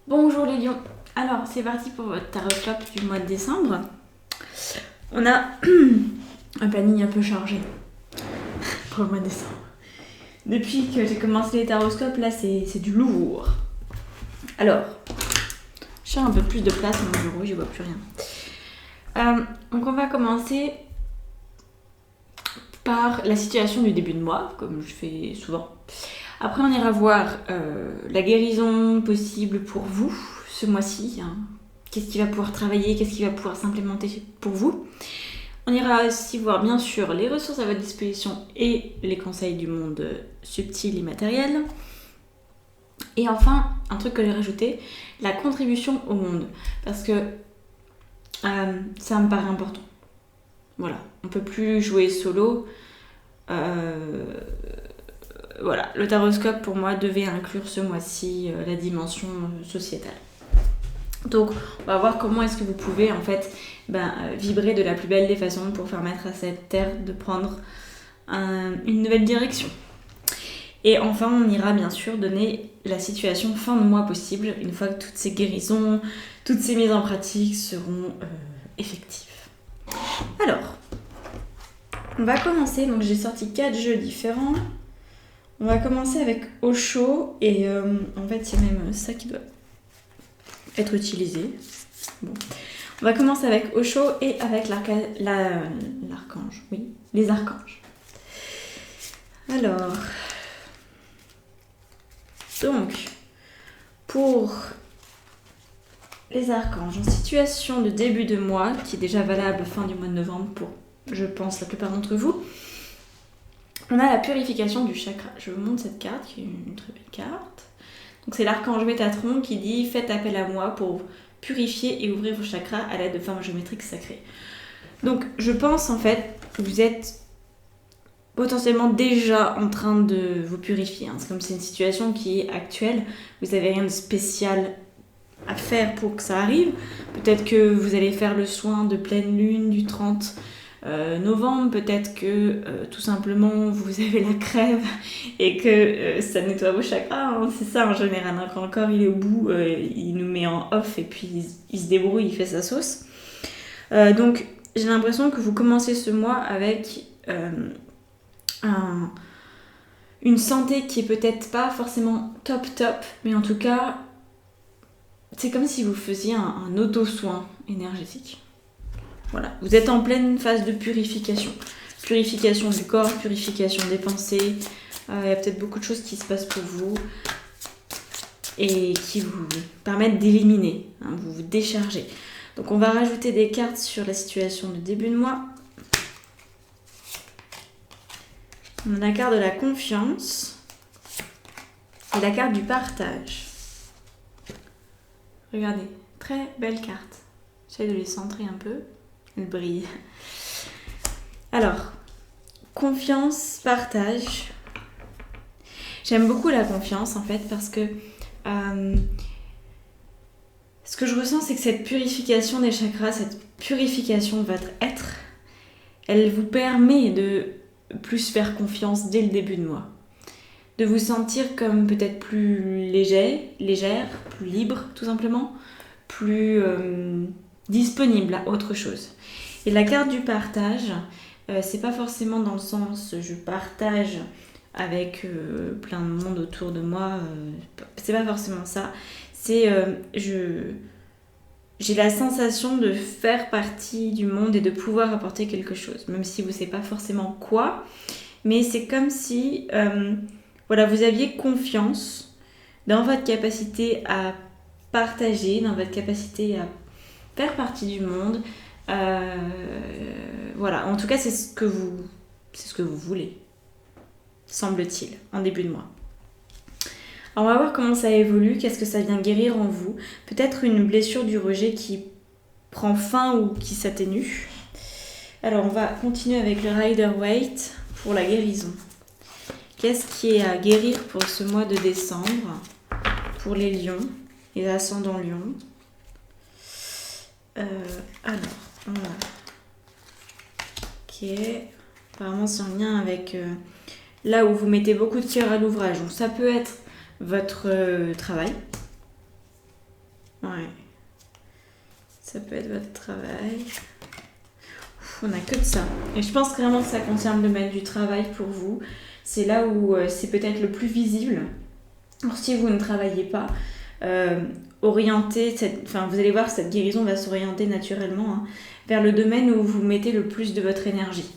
Bonjour les lions. Alors, c'est parti pour votre tarot-clope du mois de décembre. On a un planning un peu chargé pour le mois de décembre. Depuis que j'ai commencé les taroscopes, là, c'est du lourd. Alors, je cherche un peu plus de place dans mon bureau, j'y vois plus rien. Donc, on va commencer par la situation du début de mois, comme je fais souvent. Après, on ira voir la guérison possible pour vous ce mois-ci. Qu'est-ce qui va pouvoir travailler, qu'est-ce qui va pouvoir s'implémenter pour vous. On ira aussi voir bien sûr les ressources à votre disposition et les conseils du monde subtil et matériel. Et enfin, un truc que j'ai rajouté, la contribution au monde. Parce que ça me paraît important. Voilà, on peut plus jouer solo. Voilà, le taroscope pour moi devait inclure ce mois-ci la dimension sociétale. Donc on va voir comment est-ce que vous pouvez en fait vibrer de la plus belle des façons pour permettre à cette terre de prendre une nouvelle direction. Et enfin on ira bien sûr donner la situation fin de mois possible une fois que toutes ces guérisons, toutes ces mises en pratique seront effectives. Alors, on va commencer, donc j'ai sorti 4 jeux différents. On va commencer avec Osho et en fait il y a même ça qui doit être utilisé. Bon. On va commencer avec Osho et avec l'archange. Oui, les archanges. Alors, donc, pour les archanges, en situation de début de mois, qui est déjà valable fin du mois de novembre pour, je pense, la plupart d'entre vous, on a la purification du chakra. Je vous montre cette carte, qui est une très belle carte. Donc c'est l'archange Métatron qui dit « Faites appel à moi pour purifier et ouvrir vos chakras à l'aide de formes géométriques sacrées. » Donc je pense en fait que vous êtes potentiellement déjà en train de vous purifier. C'est comme c'est une situation qui est actuelle. Vous n'avez rien de spécial à faire pour que ça arrive. Peut-être que vous allez faire le soin de pleine lune du 30 novembre, peut-être que tout simplement vous avez la crève et que ça nettoie vos chakras, c'est ça en général, quand le corps il est au bout, il nous met en off et puis il se débrouille, il fait sa sauce. Donc j'ai l'impression que vous commencez ce mois avec une santé qui est peut-être pas forcément top, mais en tout cas c'est comme si vous faisiez un auto-soin énergétique. Voilà, vous êtes en pleine phase de purification. Purification du corps, purification des pensées. Il y a peut-être beaucoup de choses qui se passent pour vous et qui vous permettent d'éliminer, vous vous déchargez. Donc on va rajouter des cartes sur la situation de début de mois. On a la carte de la confiance et la carte du partage. Regardez, très belle carte. J'essaie de les centrer un peu. Elle brille. Alors, confiance, partage. J'aime beaucoup la confiance en fait parce que ce que je ressens c'est que cette purification des chakras, cette purification de votre être, elle vous permet de plus faire confiance dès le début de mois. De vous sentir comme peut-être plus légère, plus libre tout simplement, plus disponible à autre chose. Et la carte du partage, c'est pas forcément dans le sens je partage avec plein de monde autour de moi, c'est pas forcément ça. C'est j'ai la sensation de faire partie du monde et de pouvoir apporter quelque chose, même si vous savez pas forcément quoi, mais c'est comme si voilà, vous aviez confiance dans votre capacité à partager, dans votre capacité à faire partie du monde. Voilà, en tout cas c'est ce que vous voulez, semble-t-il, en début de mois. Alors on va voir comment ça évolue, qu'est-ce que ça vient guérir en vous. Peut-être une blessure du rejet qui prend fin ou qui s'atténue. Alors on va continuer avec le Rider-Waite pour la guérison. Qu'est-ce qui est à guérir pour ce mois de décembre pour les lions, les ascendants lions? Alors, on a... Ok, apparemment c'est en lien avec là où vous mettez beaucoup de cœur à l'ouvrage. Donc ça peut être votre travail. Ouais. Ça peut être votre travail. On n'a que de ça. Et je pense vraiment que ça concerne le domaine du travail pour vous. C'est là où c'est peut-être le plus visible. Alors si vous ne travaillez pas, vous allez voir que cette guérison va s'orienter naturellement vers le domaine où vous mettez le plus de votre énergie.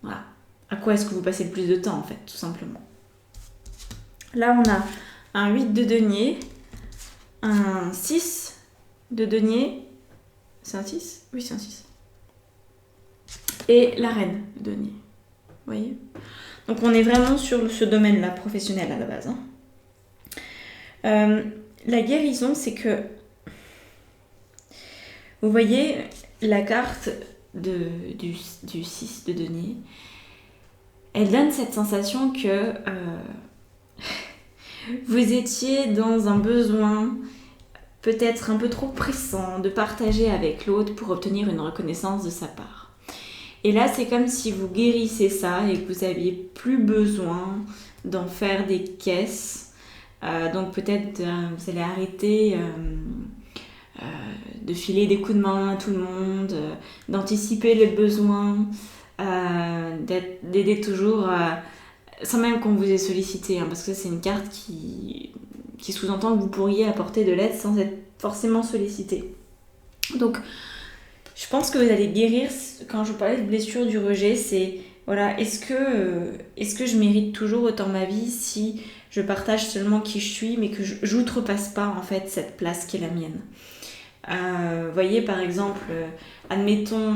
Voilà. À quoi est-ce que vous passez le plus de temps en fait, tout simplement. Là on a un 8 de denier, un 6 de denier. C'est un 6 ? Oui, c'est un 6. Et la reine de denier. Vous voyez ? Donc on est vraiment sur ce domaine-là, professionnel à la base. La guérison, c'est que... Vous voyez la carte du 6 de denier. Elle donne cette sensation que vous étiez dans un besoin peut-être un peu trop pressant de partager avec l'autre pour obtenir une reconnaissance de sa part. Et là, c'est comme si vous guérissez ça et que vous n'aviez plus besoin d'en faire des caisses. Donc peut-être vous allez arrêter de filer des coups de main à tout le monde, d'anticiper les besoins, d'aider toujours, sans même qu'on vous ait sollicité, parce que c'est une carte qui sous-entend que vous pourriez apporter de l'aide sans être forcément sollicité. Donc je pense que vous allez guérir. Quand je vous parlais de blessure du rejet, c'est voilà, est-ce que je mérite toujours autant ma vie si je partage seulement qui je suis, mais que j'outrepasse pas en fait cette place qui est la mienne. Voyez par exemple, admettons,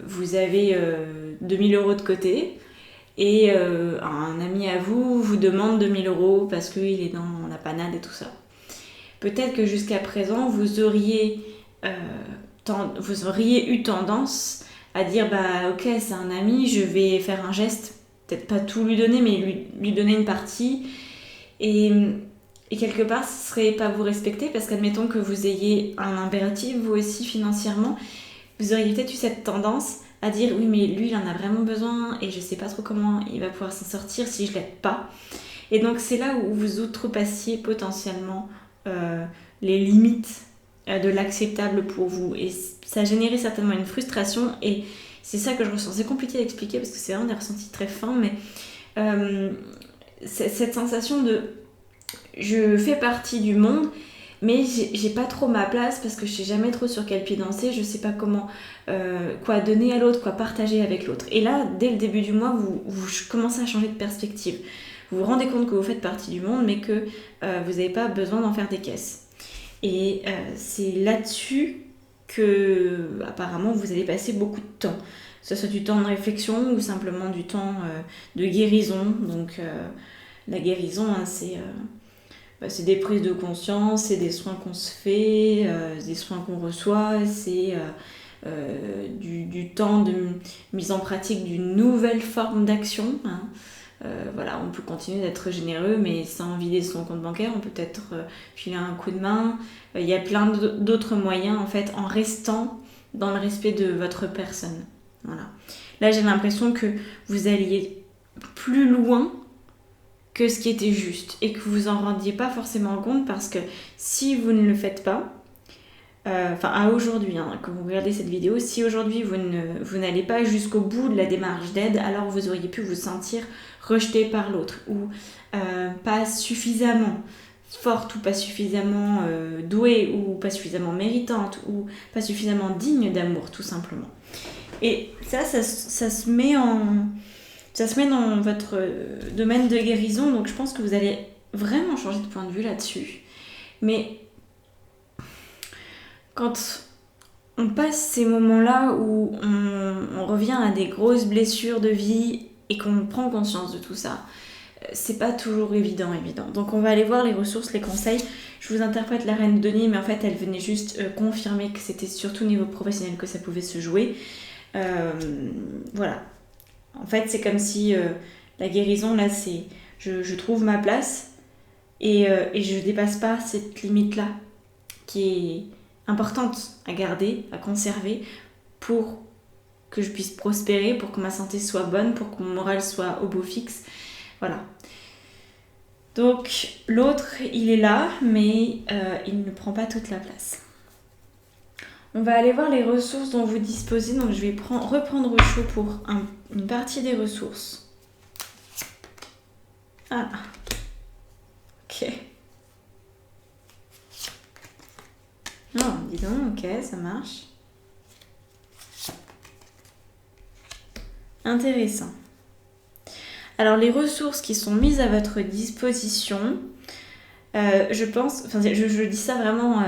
vous avez 2000 € de côté et un ami à vous vous demande 2000 € parce qu'il est dans la panade et tout ça. Peut-être que jusqu'à présent vous auriez eu tendance à dire bah ok, c'est un ami, je vais faire un geste, peut-être pas tout lui donner, mais lui donner une partie. Et quelque part, ce serait pas vous respecter parce qu'admettons que vous ayez un impératif, vous aussi financièrement, vous auriez peut-être eu cette tendance à dire oui, mais lui, il en a vraiment besoin et je sais pas trop comment il va pouvoir s'en sortir si je l'aide pas. Et donc, c'est là où vous outrepassiez potentiellement les limites de l'acceptable pour vous. Et ça générait certainement une frustration et c'est ça que je ressens. C'est compliqué à expliquer parce que c'est vraiment des ressentis très fins, mais cette sensation de je fais partie du monde, mais j'ai pas trop ma place parce que je sais jamais trop sur quel pied danser, je sais pas comment quoi donner à l'autre, quoi partager avec l'autre. Et là, dès le début du mois, vous commencez à changer de perspective. Vous vous rendez compte que vous faites partie du monde, mais que vous n'avez pas besoin d'en faire des caisses. Et c'est là-dessus que apparemment vous allez passer beaucoup de temps. Que ce soit du temps de réflexion ou simplement du temps de guérison. Donc la guérison, c'est des prises de conscience, c'est des soins qu'on se fait, des soins qu'on reçoit, c'est du temps de mise en pratique d'une nouvelle forme d'action. Voilà, on peut continuer d'être généreux, mais sans vider son compte bancaire, on peut peut-être filer un coup de main. Il y a plein d'autres moyens, en fait, en restant dans le respect de votre personne. Voilà. Là, j'ai l'impression que vous alliez plus loin que ce qui était juste et que vous en rendiez pas forcément compte parce que si vous ne le faites pas, à aujourd'hui, quand vous regardez cette vidéo, si aujourd'hui vous n'allez pas jusqu'au bout de la démarche d'aide, alors vous auriez pu vous sentir rejeté par l'autre ou pas suffisamment forte ou pas suffisamment douée ou pas suffisamment méritante ou pas suffisamment digne d'amour tout simplement. Et ça se met dans votre domaine de guérison, donc je pense que vous allez vraiment changer de point de vue là-dessus. Mais quand on passe ces moments-là où on revient à des grosses blessures de vie et qu'on prend conscience de tout ça, c'est pas toujours évident. Donc on va aller voir les ressources, les conseils. Je vous interprète la reine de denier, mais en fait elle venait juste confirmer que c'était surtout au niveau professionnel que ça pouvait se jouer. Voilà. En fait c'est comme si la guérison là c'est je trouve ma place et je dépasse pas cette limite là qui est importante à garder, à conserver pour que je puisse prospérer, pour que ma santé soit bonne, pour que mon moral soit au beau fixe. Voilà. Donc l'autre, il est là, mais il ne prend pas toute la place. On va aller voir les ressources dont vous disposez. Donc je vais reprendre au chaud pour une partie des ressources. Ah, ok. Non, dis donc, ok, ça marche. Intéressant. Alors les ressources qui sont mises à votre disposition, je pense, enfin je dis ça vraiment,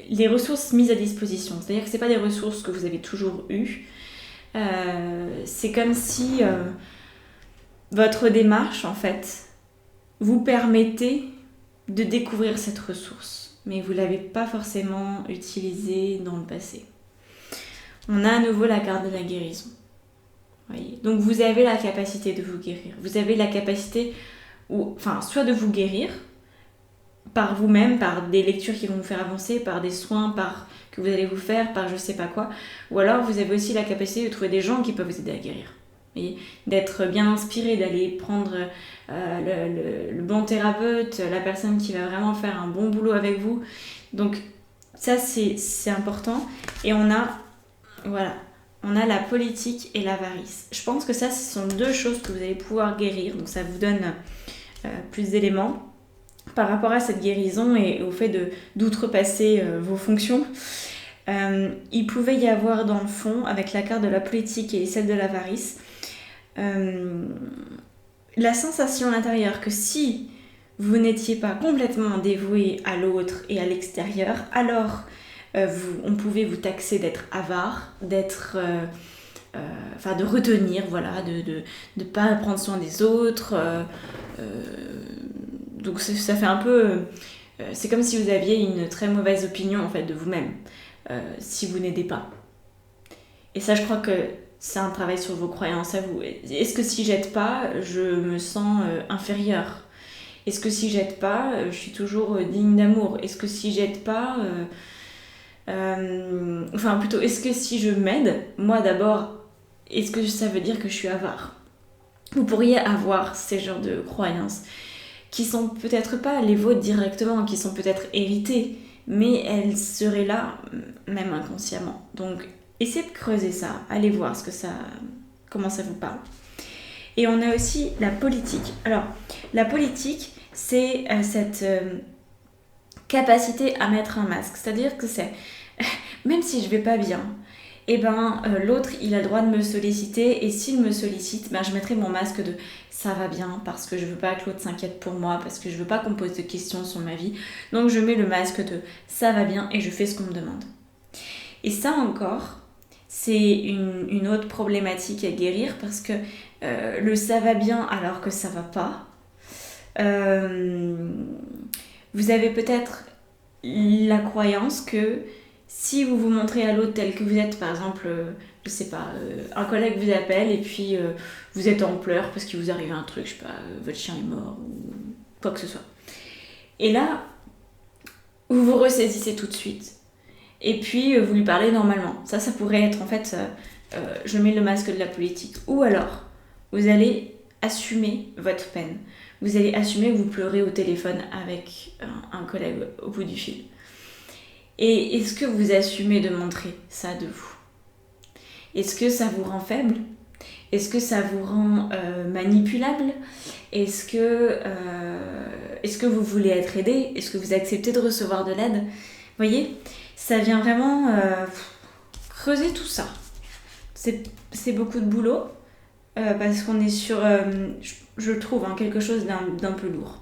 les ressources mises à disposition, c'est-à-dire que c'est pas des ressources que vous avez toujours eues, c'est comme si votre démarche en fait vous permettait de découvrir cette ressource, mais vous l'avez pas forcément utilisée dans le passé. On a à nouveau la carte de la guérison. Voyez. Donc vous avez la capacité de vous guérir. Vous avez la capacité, soit de vous guérir par vous-même, par des lectures qui vont vous faire avancer, par des soins que vous allez vous faire, par je sais pas quoi. Ou alors vous avez aussi la capacité de trouver des gens qui peuvent vous aider à guérir. Voyez. D'être bien inspiré, d'aller prendre le bon thérapeute, la personne qui va vraiment faire un bon boulot avec vous. Donc ça c'est important. Et on a la politique et l'avarice. Je pense que ça, ce sont deux choses que vous allez pouvoir guérir. Donc ça vous donne plus d'éléments par rapport à cette guérison et au fait d'outrepasser vos fonctions. Il pouvait y avoir dans le fond, avec la carte de la politique et celle de l'avarice, la sensation à l'intérieur que si vous n'étiez pas complètement dévoué à l'autre et à l'extérieur, alors on pouvait vous taxer d'être avare, d'être, de retenir, voilà, de ne pas prendre soin des autres. Donc ça fait un peu... c'est comme si vous aviez une très mauvaise opinion en fait de vous-même, si vous n'aidez pas. Et ça, je crois que c'est un travail sur vos croyances à vous. Est-ce que si j'aide pas, je me sens inférieure ? Est-ce que si j'aide pas, je suis toujours digne d'amour ? Est-ce que si j'aide pas... est-ce que si je m'aide, moi d'abord, est-ce que ça veut dire que je suis avare ? Vous pourriez avoir ces genres de croyances qui sont peut-être pas les vôtres directement, qui sont peut-être héritées, mais elles seraient là même inconsciemment. Donc essayez de creuser ça, allez voir comment ça vous parle. Et on a aussi la politique. Alors la politique, c'est cette capacité à mettre un masque, c'est-à-dire que c'est même si je vais pas bien, l'autre il a le droit de me solliciter, et s'il me sollicite, je mettrai mon masque de ça va bien, parce que je veux pas que l'autre s'inquiète pour moi, parce que je veux pas qu'on me pose de questions sur ma vie, donc je mets le masque de ça va bien et je fais ce qu'on me demande. Et ça encore, c'est une autre problématique à guérir, parce que le ça va bien alors que ça va pas, vous avez peut-être la croyance que si vous vous montrez à l'autre tel que vous êtes, par exemple, je sais pas, un collègue vous appelle et puis vous êtes en pleurs parce qu'il vous arrive un truc, je sais pas, votre chien est mort ou quoi que ce soit. Et là, vous vous ressaisissez tout de suite. Et puis vous lui parlez normalement. Ça pourrait être en fait, je mets le masque de la politique. Ou alors, vous allez assumer votre peine. Vous allez assumer que vous pleurez au téléphone avec un collègue au bout du fil. Et est-ce que vous assumez de montrer ça de vous ? Est-ce que ça vous rend faible ? Est-ce que ça vous rend manipulable ? Est-ce que vous voulez être aidé ? Est-ce que vous acceptez de recevoir de l'aide ? Vous voyez ? Ça vient vraiment creuser tout ça. C'est beaucoup de boulot, parce qu'on est sur, je trouve, quelque chose d'un peu lourd.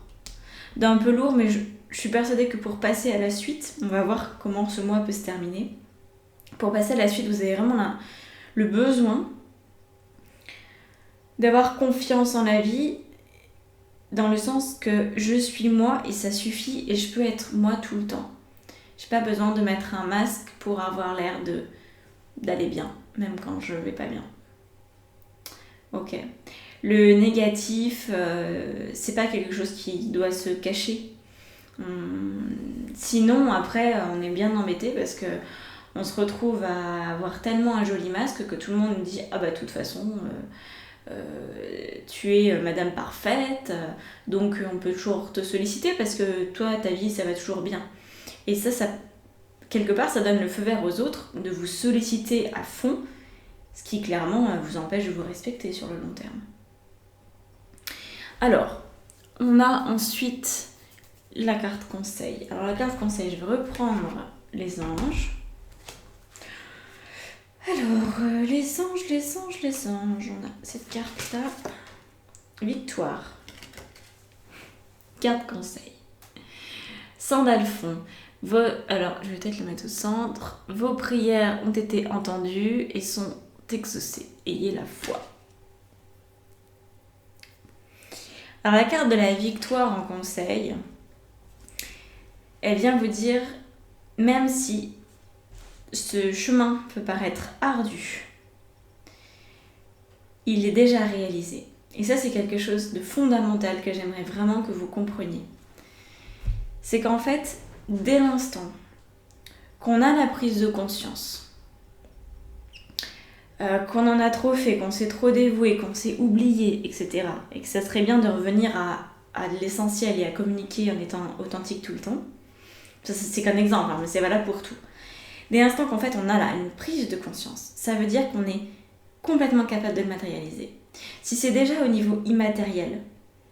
D'un peu lourd, mais je suis persuadée que pour passer à la suite, on va voir comment ce mois peut se terminer. Pour passer à la suite, vous avez vraiment le besoin d'avoir confiance en la vie, dans le sens que je suis moi et ça suffit, et je peux être moi tout le temps. J'ai pas besoin de mettre un masque pour avoir l'air d'aller bien, même quand je vais pas bien. Ok. Le négatif, c'est pas quelque chose qui doit se cacher. Sinon, après, on est bien embêté parce que on se retrouve à avoir tellement un joli masque que tout le monde nous dit « Ah bah, de toute façon, tu es Madame Parfaite, donc on peut toujours te solliciter parce que toi, ta vie, ça va toujours bien. Et ça, quelque part, ça donne le feu vert aux autres de vous solliciter à fond, ce qui clairement vous empêche de vous respecter sur le long terme. Alors, on a ensuite la carte conseil. Alors la carte conseil, je vais reprendre les anges. Alors, les anges, on a cette carte-là. Victoire. Carte conseil. Sandalphon. Alors, je vais peut-être le mettre au centre. Vos prières ont été entendues et sont exaucées. Ayez la foi. Alors, la carte de la victoire en conseil, elle vient vous dire, même si ce chemin peut paraître ardu, il est déjà réalisé. Et ça, c'est quelque chose de fondamental que j'aimerais vraiment que vous compreniez. C'est qu'en fait, dès l'instant qu'on a la prise de conscience, qu'on en a trop fait, qu'on s'est trop dévoué, qu'on s'est oublié, etc., et que ça serait bien de revenir à l'essentiel et à communiquer en étant authentique tout le temps, ça c'est qu'un exemple, mais c'est valable pour tout. Dès l'instant qu'en fait on a là une prise de conscience, ça veut dire qu'on est complètement capable de le matérialiser. Si c'est déjà au niveau immatériel,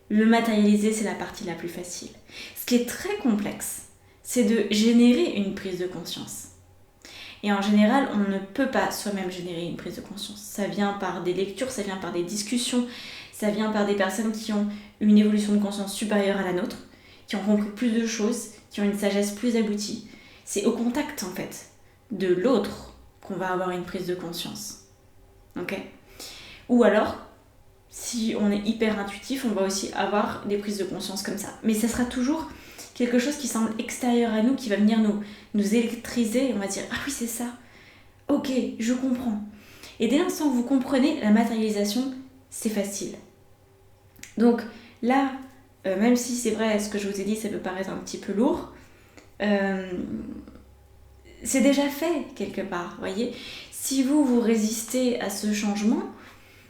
le matérialiser c'est la partie la plus facile. Ce qui est très complexe, c'est de générer une prise de conscience. Et en général, on ne peut pas soi-même générer une prise de conscience. Ça vient par des lectures, ça vient par des discussions, ça vient par des personnes qui ont une évolution de conscience supérieure à la nôtre, qui ont compris plus de choses, qui ont une sagesse plus aboutie. C'est au contact en fait de l'autre qu'on va avoir une prise de conscience. Ok ? Ou alors, si on est hyper intuitif, on va aussi avoir des prises de conscience comme ça. Mais ça sera toujours quelque chose qui semble extérieur à nous, qui va venir nous électriser, et on va dire « Ah oui, c'est ça, ok, je comprends ». Et dès l'instant que vous comprenez, la matérialisation, c'est facile. Donc là, même si c'est vrai, ce que je vous ai dit, ça peut paraître un petit peu lourd, c'est déjà fait quelque part, voyez. Si vous résistez à ce changement,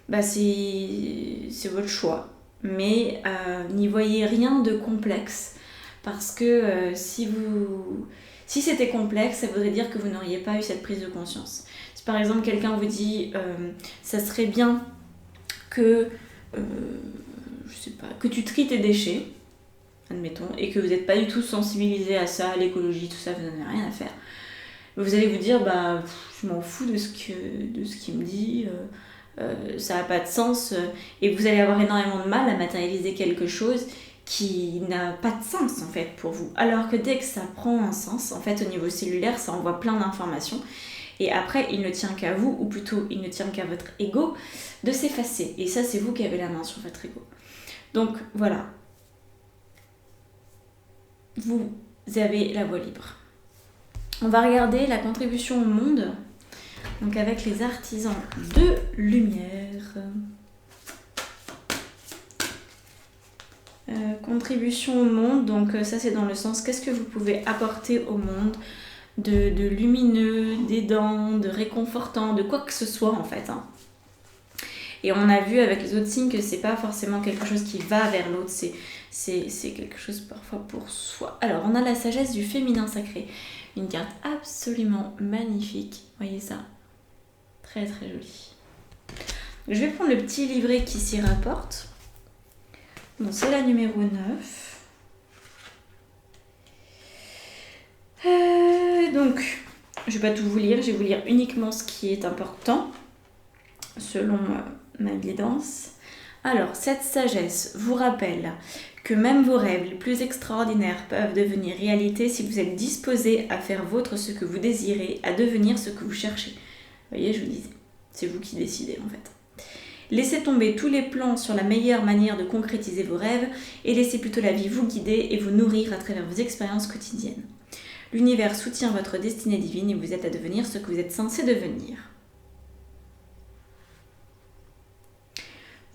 bah c'est votre choix. Mais n'y voyez rien de complexe. Parce que si c'était complexe, ça voudrait dire que vous n'auriez pas eu cette prise de conscience. Si par exemple quelqu'un vous dit ça serait bien que je sais pas, que tu tries tes déchets, admettons, et que vous n'êtes pas du tout sensibilisé à ça, à l'écologie, tout ça, vous n'en avez rien à faire. Vous allez vous dire bah je m'en fous de ce qu'il me dit, ça n'a pas de sens, et vous allez avoir énormément de mal à matérialiser quelque chose qui n'a pas de sens en fait pour vous. Alors que dès que ça prend un sens, en fait au niveau cellulaire, ça envoie plein d'informations. Et après, il ne tient qu'à vous, ou plutôt il ne tient qu'à votre ego, de s'effacer. Et ça, c'est vous qui avez la main sur votre ego. Donc voilà. Vous avez la voie libre. On va regarder la contribution au monde, donc avec les artisans de lumière. Contribution au monde, donc ça c'est dans le sens qu'est-ce que vous pouvez apporter au monde de lumineux, d'aidant, de réconfortant, de quoi que ce soit en fait. Hein. Et on a vu avec les autres signes que c'est pas forcément quelque chose qui va vers l'autre, c'est quelque chose parfois pour soi. Alors on a la sagesse du féminin sacré, une carte absolument magnifique, voyez ça, très très jolie. Je vais prendre le petit livret qui s'y rapporte. Donc c'est la numéro 9. Donc, je vais pas tout vous lire, je vais vous lire uniquement ce qui est important, selon ma guidance. Alors, cette sagesse vous rappelle que même vos rêves les plus extraordinaires peuvent devenir réalité si vous êtes disposé à faire vôtre ce que vous désirez, à devenir ce que vous cherchez. Vous voyez, je vous disais, c'est vous qui décidez en fait. Laissez tomber tous les plans sur la meilleure manière de concrétiser vos rêves et laissez plutôt la vie vous guider et vous nourrir à travers vos expériences quotidiennes. L'univers soutient votre destinée divine et vous êtes à devenir ce que vous êtes censé devenir.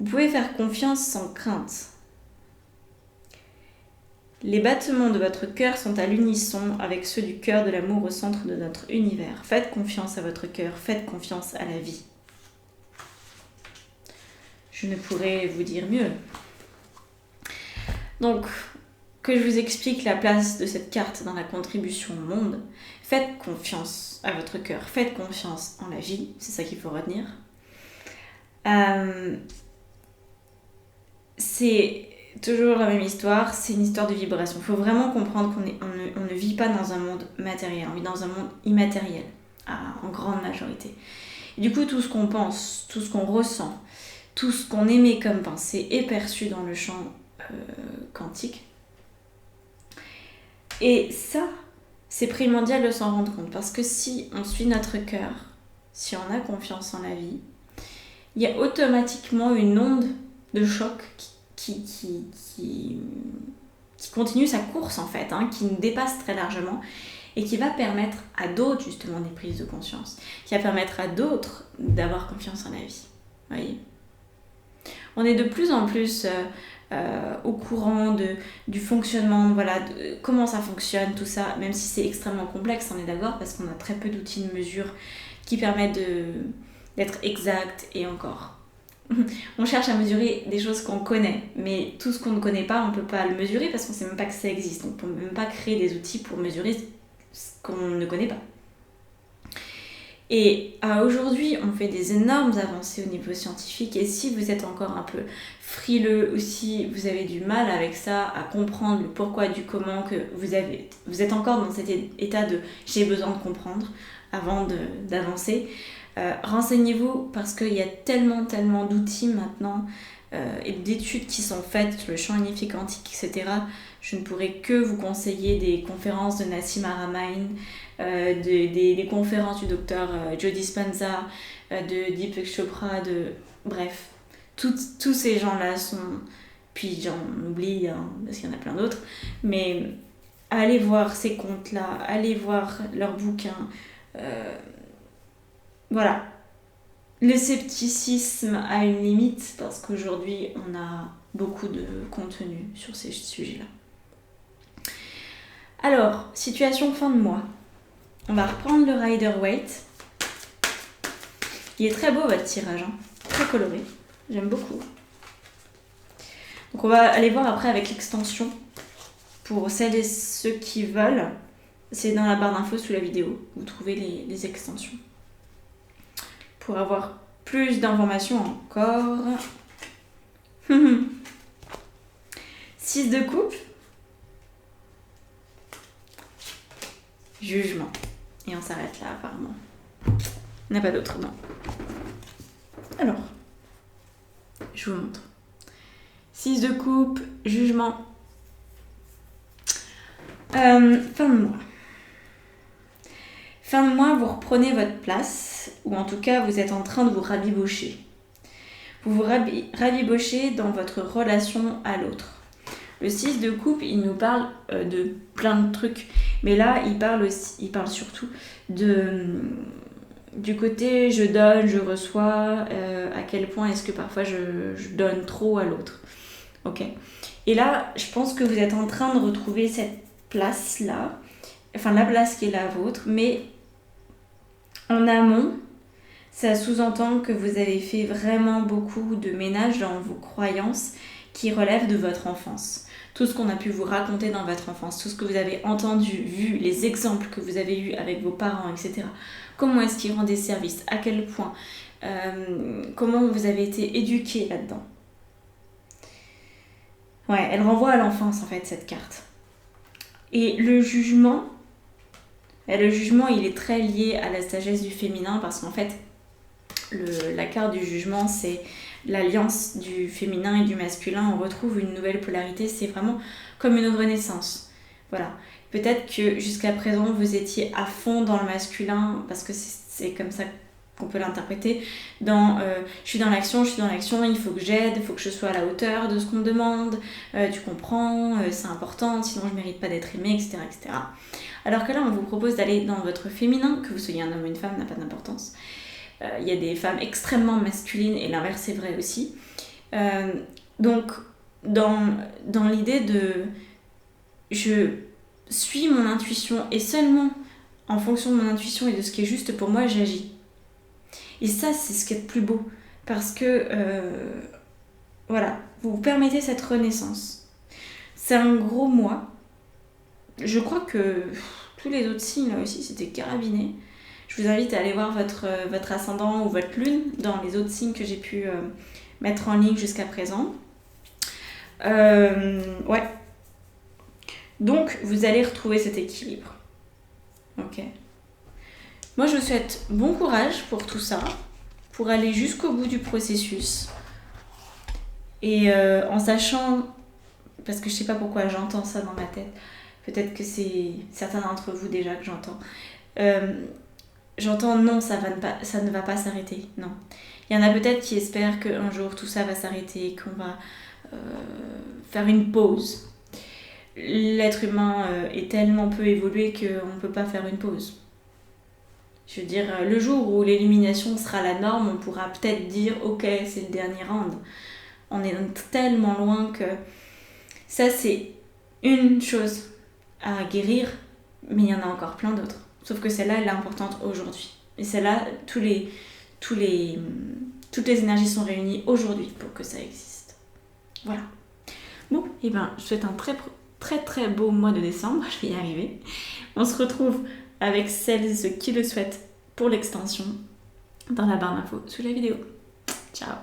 Vous pouvez faire confiance sans crainte. Les battements de votre cœur sont à l'unisson avec ceux du cœur de l'amour au centre de notre univers. Faites confiance à votre cœur, faites confiance à la vie. Je ne pourrais vous dire mieux. Donc, que je vous explique la place de cette carte dans la contribution au monde. Faites confiance à votre cœur, faites confiance en la vie, c'est ça qu'il faut retenir. C'est toujours la même histoire, c'est une histoire de vibration. Il faut vraiment comprendre qu'on ne vit pas dans un monde matériel, on vit dans un monde immatériel, en grande majorité. Et du coup, tout ce qu'on pense, tout ce qu'on ressent, tout ce qu'on émet comme pensée est perçu dans le champ quantique. Et ça, c'est primordial de s'en rendre compte, parce que si on suit notre cœur, si on a confiance en la vie, il y a automatiquement une onde de choc qui continue sa course en fait, qui nous dépasse très largement et qui va permettre à d'autres justement des prises de conscience, qui va permettre à d'autres d'avoir confiance en la vie. Vous voyez ? On est de plus en plus au courant du fonctionnement, voilà, de comment ça fonctionne, tout ça, même si c'est extrêmement complexe, on est d'accord, parce qu'on a très peu d'outils de mesure qui permettent d'être exacts et encore. On cherche à mesurer des choses qu'on connaît, mais tout ce qu'on ne connaît pas, on ne peut pas le mesurer parce qu'on ne sait même pas que ça existe. Donc on ne peut même pas créer des outils pour mesurer ce qu'on ne connaît pas. Et aujourd'hui, on fait des énormes avancées au niveau scientifique, et si vous êtes encore un peu frileux ou si vous avez du mal avec ça, à comprendre le pourquoi du comment, que vous êtes encore dans cet état de « j'ai besoin de comprendre » avant d'avancer, renseignez-vous, parce qu'il y a tellement d'outils maintenant et d'études qui sont faites sur le champ magnétique quantique, etc. Je ne pourrais que vous conseiller des conférences de Nassim Haramein, des conférences du docteur Joe Dispenza, de Deepak Chopra, bref, tous ces gens-là sont... Puis j'en oublie, parce qu'il y en a plein d'autres, mais allez voir ces comptes-là, allez voir leurs bouquins. Voilà. Le scepticisme a une limite, parce qu'aujourd'hui, on a beaucoup de contenu sur ces sujets-là. Alors, situation fin de mois. On va reprendre le Rider-Waite. Il est très beau votre tirage, très coloré. J'aime beaucoup. Donc on va aller voir après avec l'extension. Pour celles et ceux qui veulent, c'est dans la barre d'infos sous la vidéo. Vous trouvez les extensions. Pour avoir plus d'informations encore. 6 de coupe. Jugement. Et on s'arrête là apparemment. Il n'y a pas d'autre, non. Alors, je vous montre. 6 de coupe, jugement. Fin de mois. Fin de mois, vous reprenez votre place, ou en tout cas, vous êtes en train de vous rabibocher. Vous vous rabibochez dans votre relation à l'autre. Le 6 de coupe, il nous parle de plein de trucs, mais là, il parle surtout du côté je donne, je reçois, à quel point est-ce que parfois je donne trop à l'autre. Ok. Et là, je pense que vous êtes en train de retrouver cette place-là, enfin la place qui est la vôtre, mais en amont, ça sous-entend que vous avez fait vraiment beaucoup de ménage dans vos croyances qui relèvent de votre enfance. Tout ce qu'on a pu vous raconter dans votre enfance, tout ce que vous avez entendu, vu, les exemples que vous avez eus avec vos parents, etc. Comment est-ce qu'ils rendaient service, à quel point, comment vous avez été éduqués là-dedans. Ouais, elle renvoie à l'enfance en fait, cette carte. Et le jugement, il est très lié à la sagesse du féminin, parce qu'en fait, la carte du jugement, c'est l'alliance du féminin et du masculin. On retrouve une nouvelle polarité, c'est vraiment comme une renaissance. Voilà. Peut-être que jusqu'à présent, vous étiez à fond dans le masculin, parce que c'est comme ça qu'on peut l'interpréter, je suis dans l'action, il faut que j'aide, il faut que je sois à la hauteur de ce qu'on me demande, tu comprends, c'est important, sinon je ne mérite pas d'être aimée, etc., etc. Alors que là, on vous propose d'aller dans votre féminin, que vous soyez un homme ou une femme, n'a pas d'importance. Il y a des femmes extrêmement masculines, et l'inverse est vrai aussi. Donc, dans l'idée de... Je suis mon intuition, et seulement en fonction de mon intuition et de ce qui est juste pour moi, j'agis. Et ça, c'est ce qui est le plus beau. Parce que voilà, vous vous permettez cette renaissance. C'est un gros mois. Je crois que tous les autres signes, là aussi, c'était carabiné. Je vous invite à aller voir votre ascendant ou votre lune dans les autres signes que j'ai pu mettre en ligne jusqu'à présent. Ouais. Donc, vous allez retrouver cet équilibre. Ok. Moi, je vous souhaite bon courage pour tout ça, pour aller jusqu'au bout du processus. Et en sachant, parce que je sais pas pourquoi j'entends ça dans ma tête, peut-être que c'est certains d'entre vous déjà que j'entends. J'entends non, ça ne va pas s'arrêter. Non. Il y en a peut-être qui espèrent qu'un jour tout ça va s'arrêter, qu'on va faire une pause. L'être humain est tellement peu évolué qu'on ne peut pas faire une pause. Je veux dire, le jour où l'élimination sera la norme, on pourra peut-être dire ok, c'est le dernier round. On est tellement loin que ça c'est une chose à guérir, mais il y en a encore plein d'autres. Sauf que celle-là, elle est importante aujourd'hui. Et celle-là, toutes les énergies sont réunies aujourd'hui pour que ça existe. Voilà. Bon, et ben, je souhaite un très très très beau mois de décembre, je vais y arriver. On se retrouve avec celles et ceux qui le souhaitent pour l'extension dans la barre d'infos sous la vidéo. Ciao.